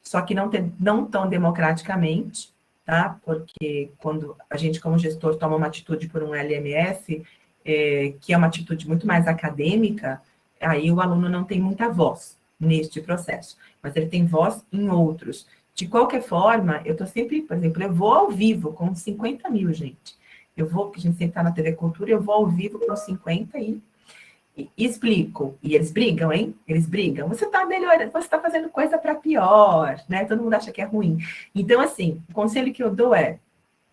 só que não tão democraticamente, tá? Porque quando a gente, como gestor, toma uma atitude por um LMS, que é uma atitude muito mais acadêmica, aí o aluno não tem muita voz neste processo, mas ele tem voz em outros. De qualquer forma, eu estou sempre, por exemplo, eu vou ao vivo com 50 mil, gente. Eu vou, porque a gente sempre está na TV Cultura, eu vou ao vivo com 50 e explico. E eles brigam, hein? Eles brigam. Você está melhorando, você está fazendo coisa para pior, né? Todo mundo acha que é ruim. Então, assim, o conselho que eu dou é,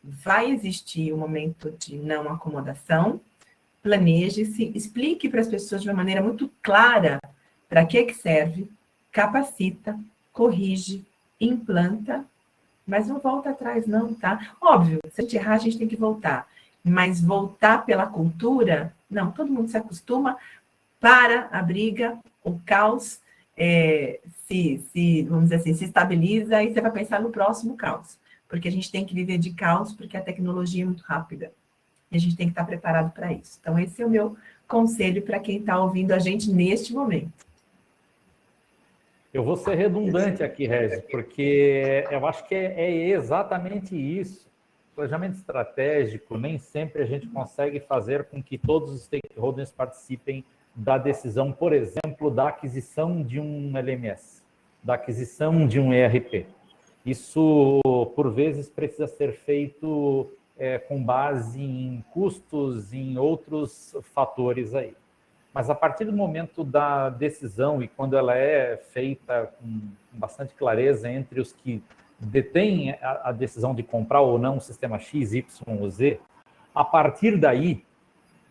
vai existir um momento de não acomodação, planeje-se, explique para as pessoas de uma maneira muito clara para que serve, capacita, corrige, implanta, mas não volta atrás não, tá? Óbvio, se a gente errar, a gente tem que voltar. Mas voltar pela cultura, não, todo mundo se acostuma, para a briga, o caos vamos dizer assim, se estabiliza e você vai pensar no próximo caos. Porque a gente tem que viver de caos, porque a tecnologia é muito rápida. E a gente tem que estar preparado para isso. Então, esse é o meu conselho para quem está ouvindo a gente neste momento. Eu vou ser redundante aqui, Regi, porque eu acho que é exatamente isso. Planejamento estratégico, nem sempre a gente consegue fazer com que todos os stakeholders participem da decisão, por exemplo, da aquisição de um LMS, da aquisição de um ERP. Isso, por vezes, precisa ser feito com base em custos, em outros fatores aí. Mas a partir do momento da decisão, e quando ela é feita com bastante clareza entre os que detêm a decisão de comprar ou não o sistema X, Y ou Z, a partir daí,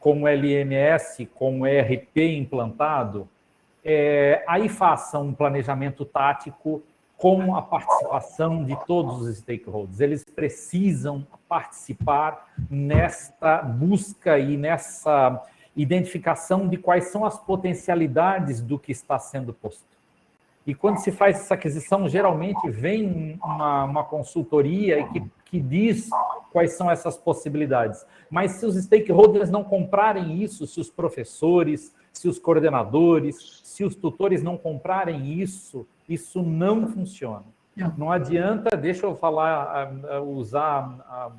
com o LMS, com o ERP implantado, aí faça um planejamento tático com a participação de todos os stakeholders. Eles precisam participar nesta busca e nessa identificação de quais são as potencialidades do que está sendo posto. E quando se faz essa aquisição, geralmente vem uma consultoria que diz quais são essas possibilidades. Mas se os stakeholders não comprarem isso, se os professores, se os coordenadores, se os tutores não comprarem isso, isso não funciona. Não adianta, deixa eu falar, usar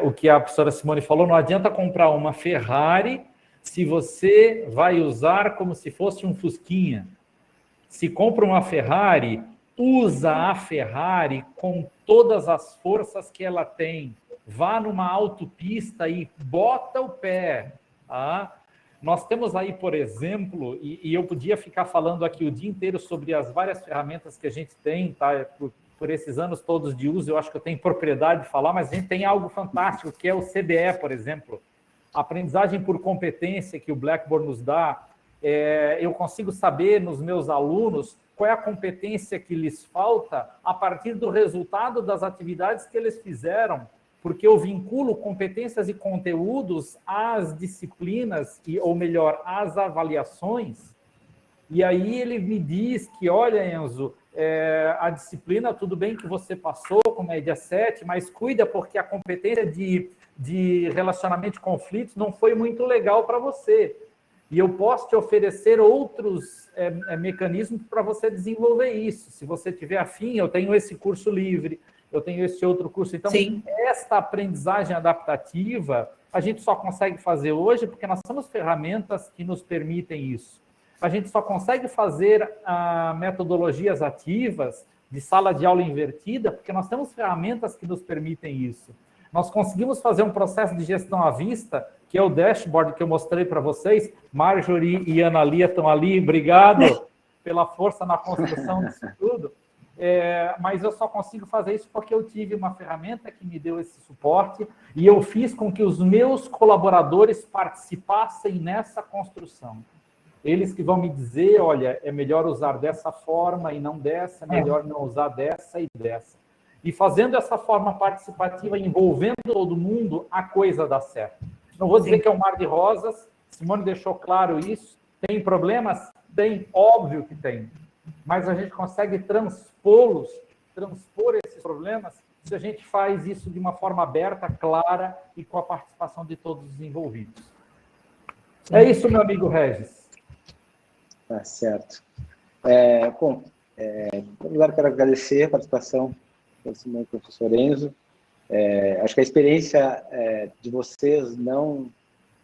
o que a professora Simone falou, não adianta comprar uma Ferrari se você vai usar como se fosse um Fusquinha. Se compra uma Ferrari, usa a Ferrari com todas as forças que ela tem. Vá numa autopista e bota o pé. Tá? Nós temos aí, por exemplo, e eu podia ficar falando aqui o dia inteiro sobre as várias ferramentas que a gente tem, tá? Por esses anos todos de uso, eu acho que eu tenho propriedade de falar, mas a gente tem algo fantástico, que é o CBE, por exemplo. A aprendizagem por competência que o Blackboard nos dá. Eu consigo saber nos meus alunos qual é a competência que lhes falta a partir do resultado das atividades que eles fizeram, porque eu vinculo competências e conteúdos às disciplinas, ou melhor, às avaliações, e aí ele me diz que, olha, Enzo, a disciplina, tudo bem que você passou com média 7, mas cuida porque a competência de de relacionamento de conflitos não foi muito legal para você. E eu posso te oferecer outros mecanismos para você desenvolver isso. Se você tiver afim, eu tenho esse curso livre, eu tenho esse outro curso. Então, Sim. esta aprendizagem adaptativa, a gente só consegue fazer hoje porque nós temos ferramentas que nos permitem isso. A gente só consegue fazer metodologias ativas de sala de aula invertida porque nós temos ferramentas que nos permitem isso. Nós conseguimos fazer um processo de gestão à vista, que é o dashboard que eu mostrei para vocês. Marjorie e Ana Lia estão ali, obrigado pela força na construção disso tudo. Mas eu só consigo fazer isso porque eu tive uma ferramenta que me deu esse suporte e eu fiz com que os meus colaboradores participassem nessa construção. Eles que vão me dizer, olha, é melhor usar dessa forma e não dessa, é melhor não usar dessa e dessa. E fazendo essa forma participativa, envolvendo todo mundo, a coisa dá certo. Não vou dizer que é um mar de rosas, Simone deixou claro isso. Tem problemas? Tem, óbvio que tem. Mas a gente consegue transpor esses problemas se a gente faz isso de uma forma aberta, clara e com a participação de todos os envolvidos. É isso, meu amigo Regis. Tá certo. Bom, em primeiro lugar, quero agradecer a participação do professor Enzo. Acho que a experiência de vocês, não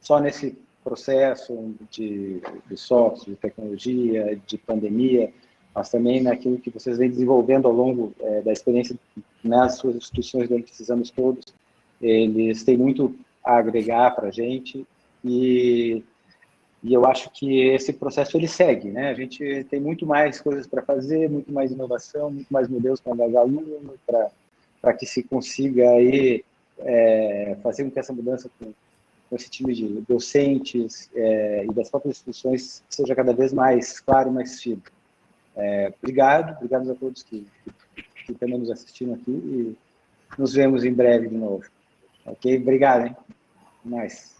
só nesse processo de software, de tecnologia, de pandemia, mas também naquilo que vocês vêm desenvolvendo ao longo da experiência nas suas instituições durante esses anos todos, eles têm muito a agregar para a gente e eu acho que esse processo ele segue, né? A gente tem muito mais coisas para fazer, muito mais inovação, muito mais modelos para engajar aluno, para que se consiga aí fazer com que essa mudança com esse time de docentes e das próprias instituições seja cada vez mais claro e mais firme. Obrigado a todos que também nos assistiram aqui e nos vemos em breve de novo. Ok? Obrigado, hein? Mais.